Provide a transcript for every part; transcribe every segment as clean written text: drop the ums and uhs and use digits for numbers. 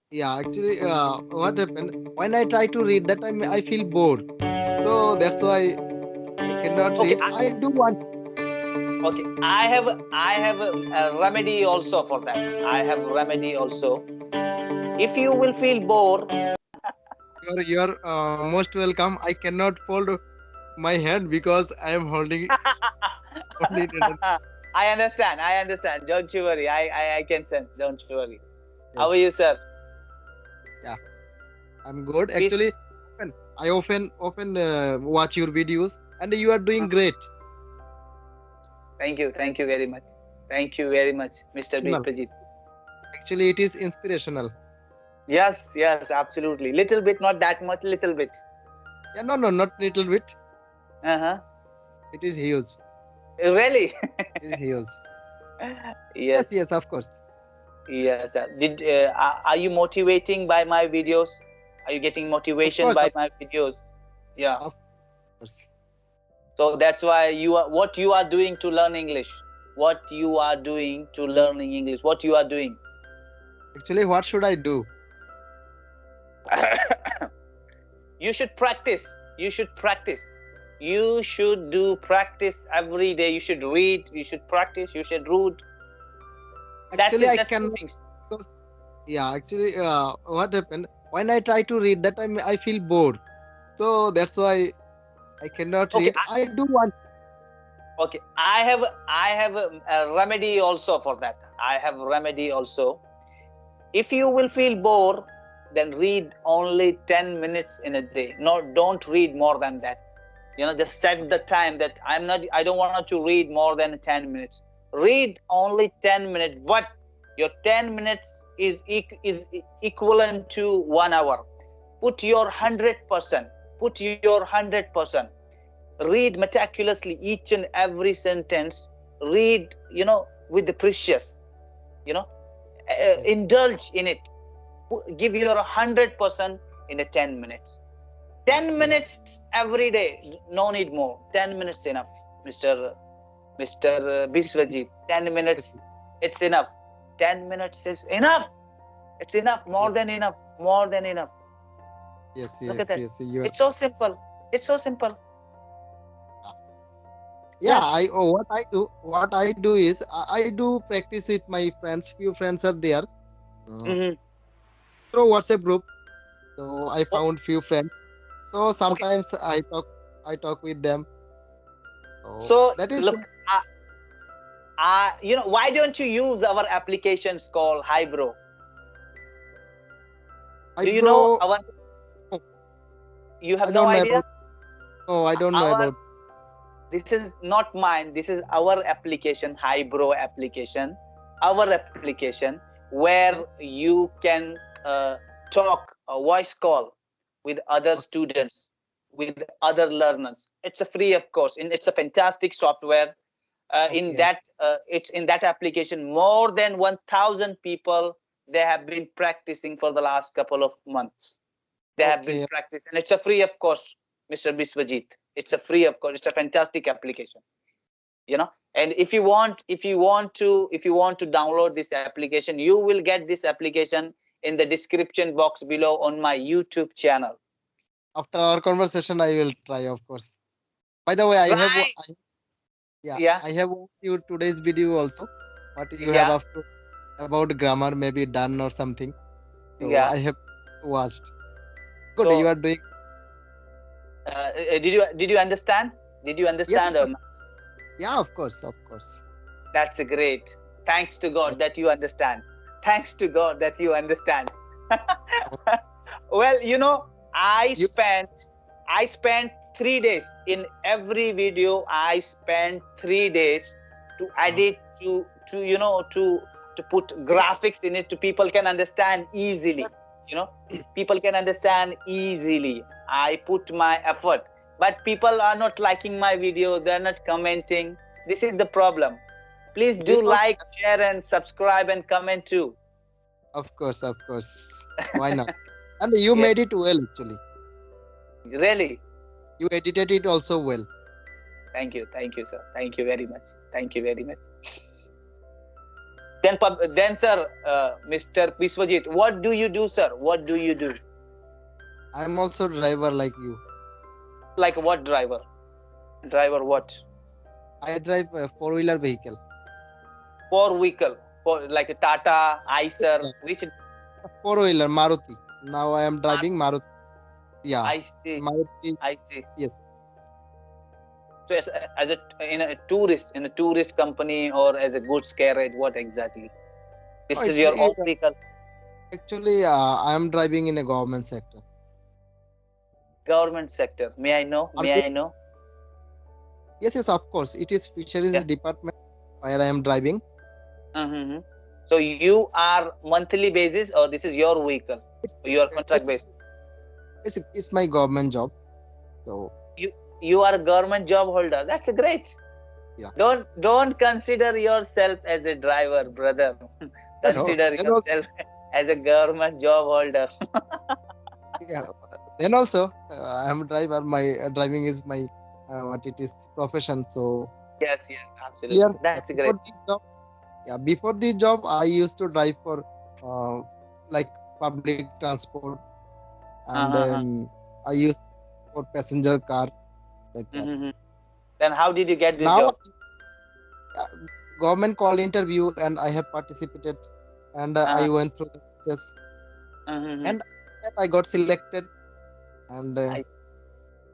Yeah, actually, what happened? When I try to read that time, I feel bored. So that's why I cannot Okay, read. I do want. okay. I have a remedy also for that. I have remedy also. If you will feel bored, You're most welcome. I cannot fold my hand because I am holding only in it. I understand. I understand. Don't you worry. I can sense. Don't you worry. How are Yes. you, sir? Yeah, I'm good. Peace. Actually, I often watch your videos, and you are doing great. Thank you. Thank you very much. Thank you very much, Mr. Inspirational. Bijit. Actually, it is inspirational. Yes, yes, absolutely. Little bit, not that much, little bit. Yeah, no, no, not little bit. Uh-huh. It is huge. Really? It is huge. Yes, Yes, yes, of course. yes. Are you motivating by my videos? Are you getting Of motivation course, by my videos? Yeah. of course. So that's why what you are doing to learn English. What you are doing to learning English. What you are doing. Actually, what should I do? You should practice. You should practice. You should do practice every day. You should read. You should practice. You should read. That's Actually, it. I That's two cannot. things. Because, yeah, actually, what happened? When I try to read that time, I feel bored. So that's why I cannot Okay. read. I do want. Okay. I have a remedy also for that. I have remedy also. If you will feel bored, then read only 10 minutes in a day. No, don't read more than that. Just set the time that I don't want to read more than 10 minutes. Read only 10 minutes, but your 10 minutes is equivalent to 1 hour. Put your 100%. Put your 100%. Read meticulously each and every sentence. Read, with the precious, you know Yes, indulge in it. Give your 100% in a 10 minutes. 10 yes, yes, minutes every day. No need more. 10 minutes enough, Mr. Biswajit. 10 minutes, it's enough. 10 minutes is enough. It's enough. More yes, than enough. More than enough. yes, Look at yes, that. yes. You are. It's so simple. It's so simple. Yeah, Yes. what I do is I do practice with my friends. Few friends are there uh, Hmm. through WhatsApp group. So I Oh, found few friends. So okay. sometimes I talk with them. So So, that is look, why don't you use our applications called Hybro? I Do you know bro. our, No, you I have no don't know idea? about. No, I don't know Our about. This is not mine. This is our application, Hybro application, our application, where Okay, you can talk a voice call with other okay, students, with other learners. It's a free, of course, and it's a fantastic software. In okay, that, it's in that application. More than 1,000 people, they have been practicing for the last couple of months. They have been okay. practicing, and it's a free, of course, Mr. Biswajit. It's a free, of course. It's a fantastic application. And if you want to download this application, you will get this application in the description box below on my YouTube channel. After our conversation, I will try, of course. By the way, Try. yeah, Yeah. I have watched your today's video also. What you have Yeah. after about grammar, maybe done or something. So Yeah. I have watched. Good, you So, are doing. did you understand? Did you Yes, understand? yes, yeah, of course, of course. That's great. Thanks to I, God that you understand. Thanks to God that you understand. uh, Well, I you, spent I spent 3 days in every video. I spent 3 days to uh, edit, to put you, graphics in it, to people can understand easily. yes, You know, people can understand easily. I put my effort, but people are not liking my video. They're not commenting. This is the problem. Please you do don't. like, share, and subscribe and comment too. Of course, of course. Why not? And you Yeah, made it well, actually. really. You edited it also well. Thank you, sir. Thank you very much. Thank you very much. Then sir, Mr. Biswajit, what do you do, sir? What do you do? I'm also driver like you. Like what driver? Driver what? I drive a four-wheeler vehicle. For vehicle, for like a Tata, Eicher, Yeah, which four-wheeler Maruti. Now I am Mar- driving Maruti. Yeah, I see, Maruti. I see. Yes. So as in a tourist company or as a goods carriage, what exactly? Oh, This is it's your own vehicle. actually I am driving in a government sector. Government sector. May I know? Are May you? I know? Yes, yes, of course. It is fisheries Yeah. department where I am driving. Mm-hmm. So you are monthly basis or this is your vehicle? It's Your contract it's base. it's my government job. So You you are a government job holder. That's great. yeah. Don't consider yourself as a driver, brother. No, Consider then also, yourself as a government job holder. yeah. Then also I am driver. My driving is my what it is profession. So Yes, yes, here absolutely. That's great. before this job, yeah, before this job I used to drive for uh, like public transport, and Uh-huh. I used for passenger car like that. Mm-hmm. Then how did you get this Now job? government call interview and I have participated, and I Uh-huh. went through the process, Mm-hmm. and I got selected, and I,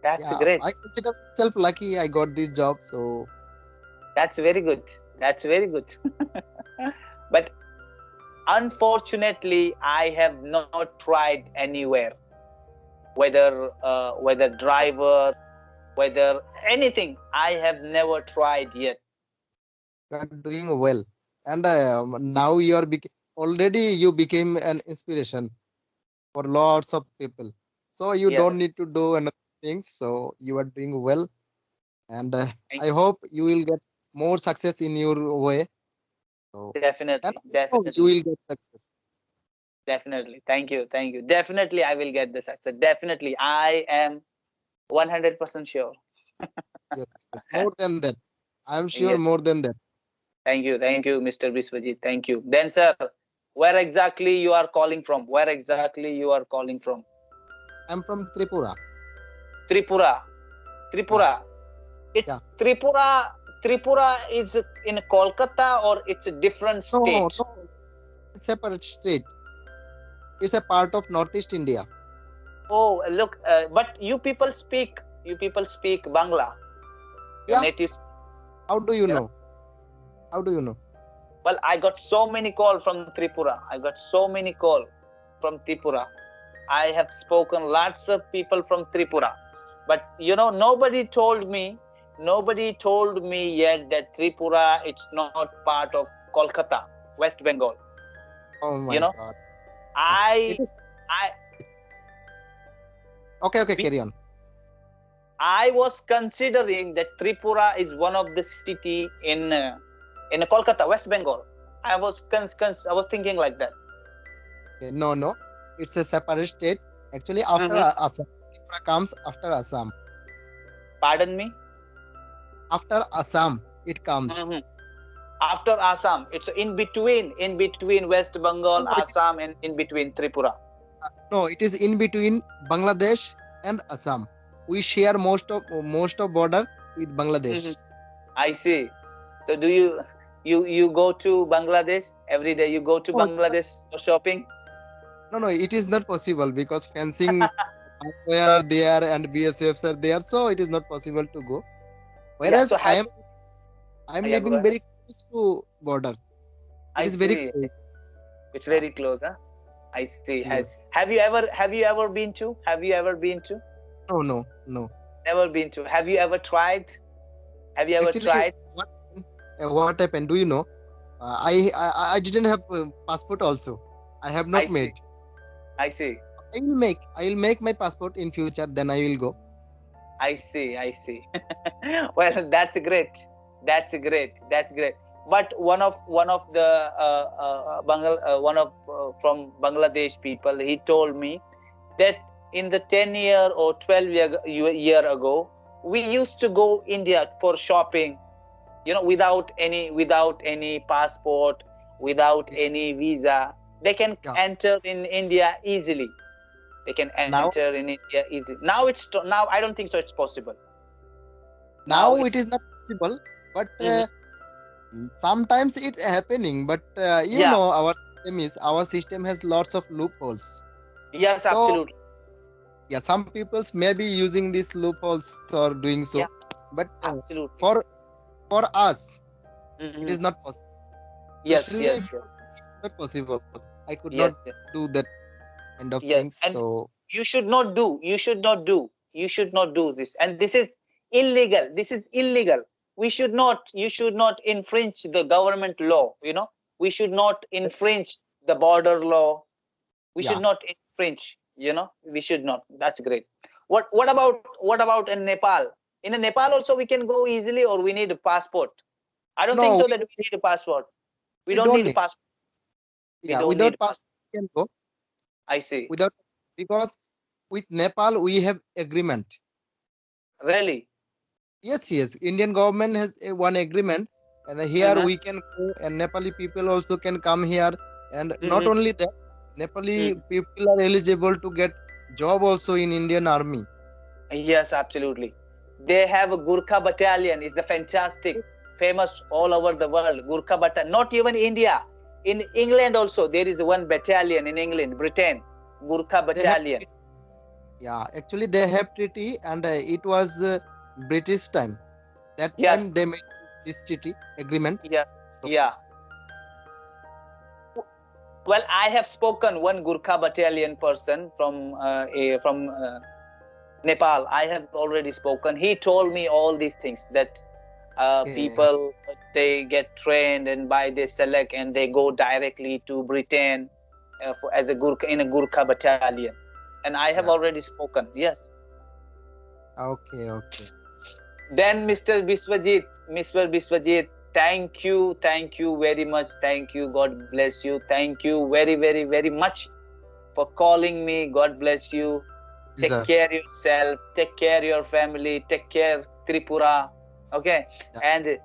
that's yeah, great. I consider myself lucky I got this job. So That's very good. That's very good. But unfortunately, I have not tried anywhere. Whether driver, whether anything, I have never tried yet. you are doing well, and now you are already you became an inspiration for lots of people, so you Yes, don't need to do another things. So you are doing well, and thank I hope you will get more success in your way. So and definitely, I know you definitely, will get success. definitely. Thank you, thank you. Definitely, I will get the success. Definitely, I am 100% sure. Yes, yes, more than that. I am sure Yes, more than that. thank you, Mr. Biswajit. Thank you. Then, sir, where exactly you are calling from? Where exactly you are calling from? I'm from Tripura. Tripura. Yeah, Tripura. It yeah. Tripura. Tripura is in Kolkata or it's a different No, state? no, it's separate state. It's a part of Northeast India. Oh, look, but you people speak Bangla, your Yeah. native. How do you You know, know? How do you know? well, I got so many call from Tripura. I got so many call from Tripura. I have spoken lots of people from Tripura, but nobody told me yet that Tripura it's not part of Kolkata, West Bengal. Oh You my know, God. Yeah. It I is I okay. Okay, we carry on. I was considering that Tripura is one of the city in Kolkata, West Bengal. I was thinking like that. Okay, no, no. It's a separate state. Actually, after Mm-hmm. Assam, Tripura comes after Assam. Pardon me. After Assam, it comes. Mm-hmm. After Assam, it's in between West Bengal, No, Assam, and in between Tripura. no, it is in between Bangladesh and Assam. We share most of border with Mm-hmm. Bangladesh. I see. So do you go to Bangladesh every day? You go to No, Bangladesh for shopping? no, no, it is not possible because fencing where are there and BSFs are there, so it is not possible to go. Yeah. Whereas So have I am yeah. Go living ahead. very close to border. It I is very see. close. It's Yeah. very close, huh? I see. Yes. Have you ever been to? Have you ever been to? No, no, no. Never been to. Have you ever tried? Have you ever Actually, tried? what happened? Do you know? I didn't have passport also. I have I not see. made. I see. I will make my passport in future. Then I will go. I see. I see. Well, that's great. That's great. That's great. But one of the one of from Bangladesh people, he told me that in the 10 year or 12 year ago, we used to go India for shopping, without any passport, without It is any visa. They can yeah. enter in India easily. They can Now enter in India easily. Now I don't think so. It's possible. Now now it is it's not possible, but Mhm. sometimes it's happening. But you Yeah. know our system has lots of loopholes. Yes, So absolutely. yeah, some peoples may be using these loopholes or doing so, Yeah, but absolutely. for us it Hmm. is not possible. Yes, Especially yes, yes, for me, it's not possible. I could not yes, yes, do that kind of things. yes. And So you should not do. You should not do. You should not do this. And this is illegal. This is illegal. We should not. You should not infringe the government law. We should not infringe the border law. We should yeah, not infringe. We should not. That's great. What about in Nepal? In Nepal also we can go easily, or we need a passport. I don't think no, so that we need a passport. We we don't don't need a need. passport. We Yeah, don't without need a passport passport. we can go I see. without, because with Nepal we have agreement. Really? Yes, yes. Indian government has one agreement, and here Uh-huh. we can go, and Nepali people also can come here. And not Hmm. only that, Nepali Hmm. people are eligible to get job also in Indian Army. Yes, absolutely. They have a Gurkha battalion. Is the fantastic, Yes, famous yes. all over the world. Gurkha battalion. Not even India. In England also there is one battalion in England, Britain. Gurkha They have, battalion. yeah, actually they have treaty, and it was British time. That Yes. time they made this treaty agreement. Yes. So Yeah. Well, I have spoken one Gurkha battalion person from Nepal. I have already spoken. He told me all these things that okay, people they get trained and by they select and they go directly to Britain as a Gurkha in a Gurkha battalion. And I have yeah, already spoken. Yes. okay, okay. Then Mr. Biswajit, thank you very much. Thank you. God bless you. Thank you very, very, very much for calling me. God bless you. Take Pleasure. care yourself. Take care your family. Take care Tripura. Okay. Yeah. And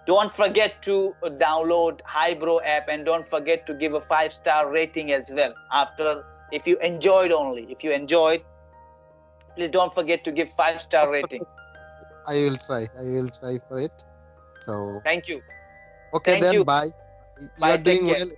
don't forget to download Highbrow app, and don't forget to give a 5-star rating as well. After, if you enjoyed only, if you enjoyed, please don't forget to give 5-star rating. I will try. I will try for it. So Thank you. okay Thank then. you. Bye. You Bye. are Take doing care. well.